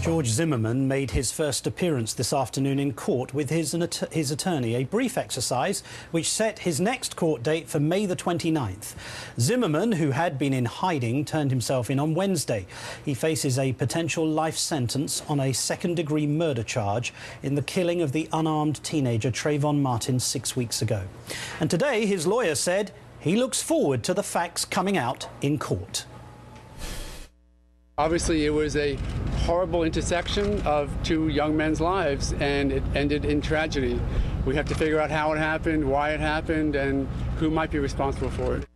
George Zimmerman made his first appearance this afternoon in court with his attorney, a brief exercise which set his next court date for May the 29th. Zimmerman, who had been in hiding, turned himself in on Wednesday. He faces a potential life sentence on a second-degree murder charge in the killing of the unarmed teenager Trayvon Martin 6 weeks ago. And today, his lawyer said he looks forward to the facts coming out in court. Obviously, it was a horrible intersection of two young men's lives, and it ended in tragedy. We have to figure out how it happened, why it happened, and who might be responsible for it.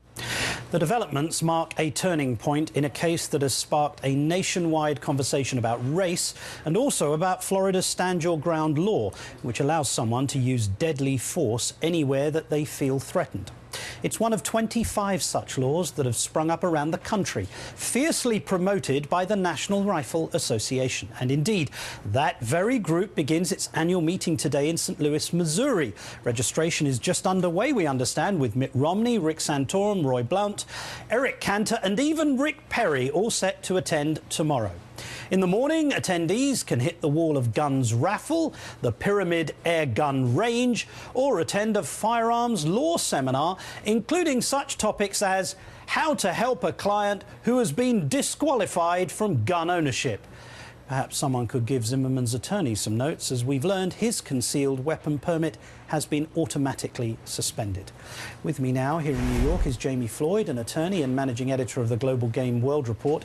The developments mark a turning point in a case that has sparked a nationwide conversation about race and also about Florida's stand your ground law, which allows someone to use deadly force anywhere that they feel threatened. It's one of 25 such laws that have sprung up around the country, fiercely promoted by the National Rifle Association. And indeed, that very group begins its annual meeting today in St. Louis, Missouri. Registration is just underway, we understand, with Mitt Romney, Rick Santorum, Roy Blunt, Eric Cantor and even Rick Perry all set to attend tomorrow. In the morning, attendees can hit the Wall of Guns raffle, the Pyramid Air Gun Range, or attend a firearms law seminar, including such topics as how to help a client who has been disqualified from gun ownership. Perhaps someone could give Zimmerman's attorney some notes, as we've learned his concealed weapon permit has been automatically suspended. With me now here in New York is Jamie Floyd, an attorney and managing editor of the Global Game World Report.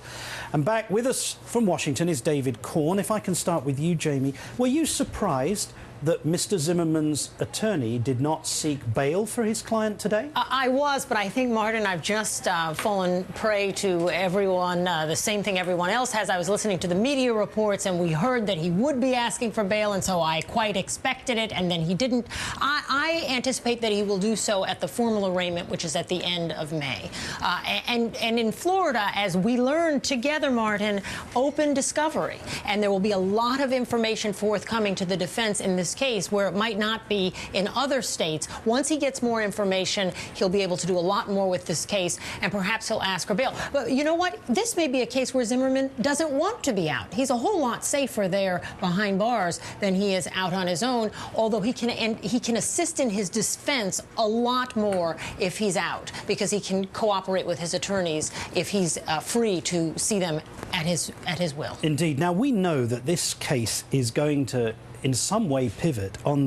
And back with us from Washington is David Korn. If I can start with you, Jamie, were you surprised that Mr. Zimmerman's attorney did not seek bail for his client today? I was, but I think, Martin, I've just fallen prey to everyone, the same thing everyone else has. I was listening to the media reports, and we heard that he would be asking for bail, and so I quite expected it, and then he didn't. I anticipate that he will do so at the formal arraignment, which is at the end of May. And in Florida, as we learned together, Martin, open discovery, and there will be a lot of information forthcoming to the defense in this case where it might not be in other states. Once he gets more information, he'll be able to do a lot more with this case, and perhaps he'll ask for bail. But you know what? This may be a case where Zimmerman doesn't want to be out. He's a whole lot safer there behind bars than he is out on his own, although he can assist in his defense a lot more if he's out, because he can cooperate with his attorneys if he's free to see them at his will. Indeed. Now, we know that this case is going to in some way pivot on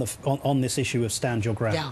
this issue of stand your ground. Yeah.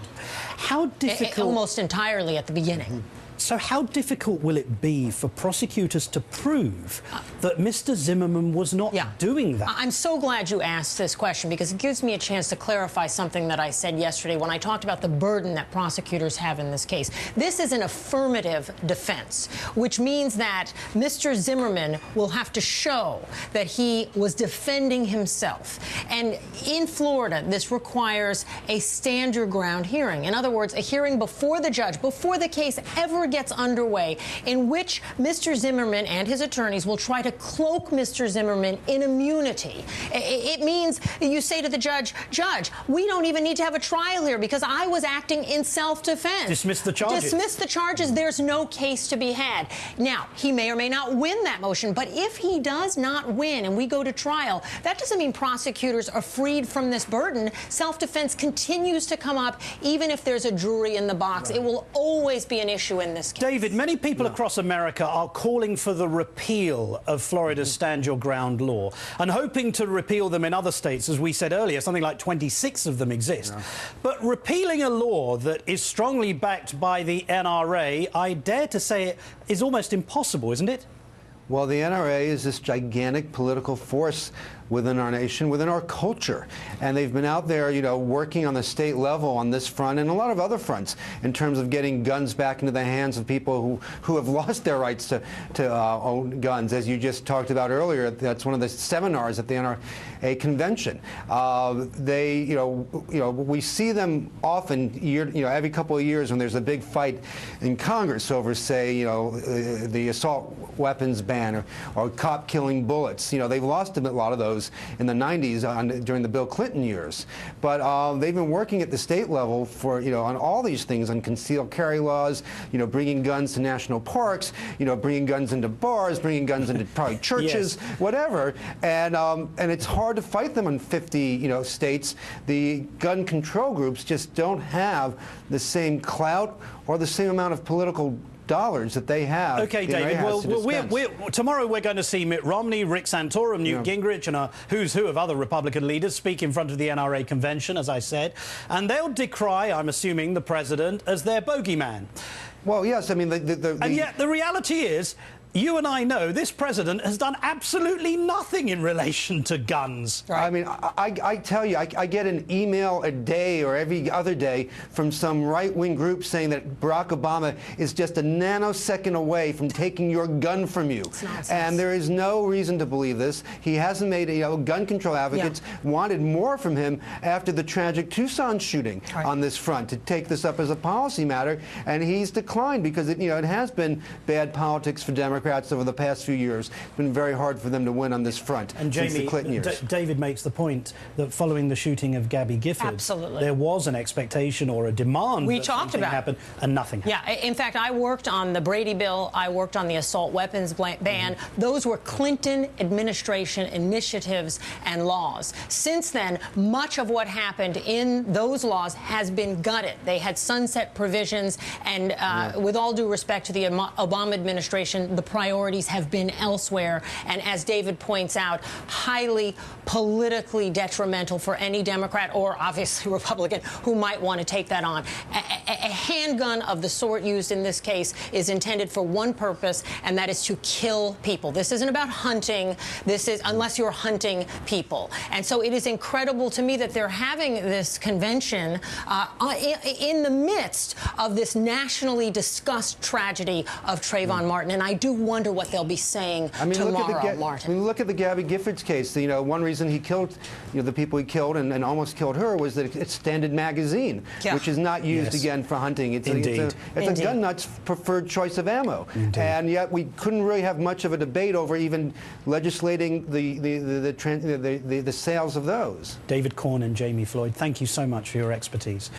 How difficult? Almost entirely at the beginning. So how difficult will it be for prosecutors to prove that Mr. Zimmerman was not doing that? I'm so glad you asked this question, because it gives me a chance to clarify something that I said yesterday when I talked about the burden that prosecutors have in this case. This is an affirmative defense, which means that Mr. Zimmerman will have to show that he was defending himself. And in Florida, this requires a stand your ground hearing. In other words, a hearing before the judge, before the case ever gets underway, in which Mr. Zimmerman and his attorneys will try to cloak Mr. Zimmerman in immunity. It means you say to the judge, Judge, we don't even need to have a trial here because I was acting in self-defense. Dismiss the charges. Dismiss the charges. There's no case to be had. Now, he may or may not win that motion, but if he does not win and we go to trial, that doesn't mean prosecutors are freed from this burden. Self-defense continues to come up even if there's a jury in the box. Right. It will always be an issue in this case. David, many people across America are calling for the repeal of Florida's stand your ground law and hoping to repeal them in other states. As we said earlier, something like 26 of them exist. Yeah. But repealing a law that is strongly backed by the NRA, I dare to say it is almost impossible, isn't it? Well, the NRA is this gigantic political force within our nation, within our culture. And they've been out there, you know, working on the state level on this front and a lot of other fronts in terms of getting guns back into the hands of people who have lost their rights to own guns. As you just talked about earlier, that's one of the seminars at the NRA convention. We see them often, every couple of years when there's a big fight in Congress over, say, the assault weapons ban ban or cop killing bullets. You know, they've lost a lot of those in the 90s during the Bill Clinton years. But they've been working at the state level for, you know, on all these things, on concealed carry laws, you know, bringing guns to national parks, you know, bringing guns into bars, bringing guns into probably churches, yes, whatever. And it's hard to fight them in 50, you know, states. The gun control groups just don't have the same clout or the same amount of political dollars that they have. Okay, David. Well, tomorrow we're going to see Mitt Romney, Rick Santorum, Newt Gingrich, and a who's who of other Republican leaders speak in front of the NRA convention, as I said, and they'll decry, I'm assuming, the president as their bogeyman. Well, yes. I mean, and yet the reality is, you and I know this president has done absolutely nothing in relation to guns. Right. I mean, I tell you, I get an email a day or every other day from some right-wing group saying that Barack Obama is just a nanosecond away from taking your gun from you. And there is no reason to believe this. He hasn't made, you know, gun control advocates wanted more from him after the tragic Tucson shooting on this front to take this up as a policy matter, and he's declined because it, you know, it has been bad politics for Democrats over the past few years. It's been very hard for them to win on this front and since the Clinton years. David makes the point that following the shooting of Gabby Giffords, there was an expectation or a demand that something happen, and nothing happened. Yeah, in fact, I worked on the Brady bill. I worked on the assault weapons ban. Those were Clinton administration initiatives and laws. Since then, much of what happened in those laws has been gutted. They had sunset provisions, and with all due respect to the Obama administration, the priorities have been elsewhere, and as David points out, highly politically detrimental for any Democrat or obviously Republican who might want to take that on. A handgun of the sort used in this case is intended for one purpose, and that is to kill people. This isn't about hunting. This is unless you're hunting people. And so it is incredible to me that they're having this convention in the midst of this nationally discussed tragedy of Trayvon Martin. And I do wonder what they'll be saying tomorrow, Martin. Look at the Gabby Giffords case. You know, one reason he killed, you know, the people he killed and almost killed her was that it's Standard Magazine, which is not used again for hunting. It's a gun nut's preferred choice of ammo. And yet we couldn't really have much of a debate over even legislating the sales of those. David Corn and Jamie Floyd, thank you so much for your expertise.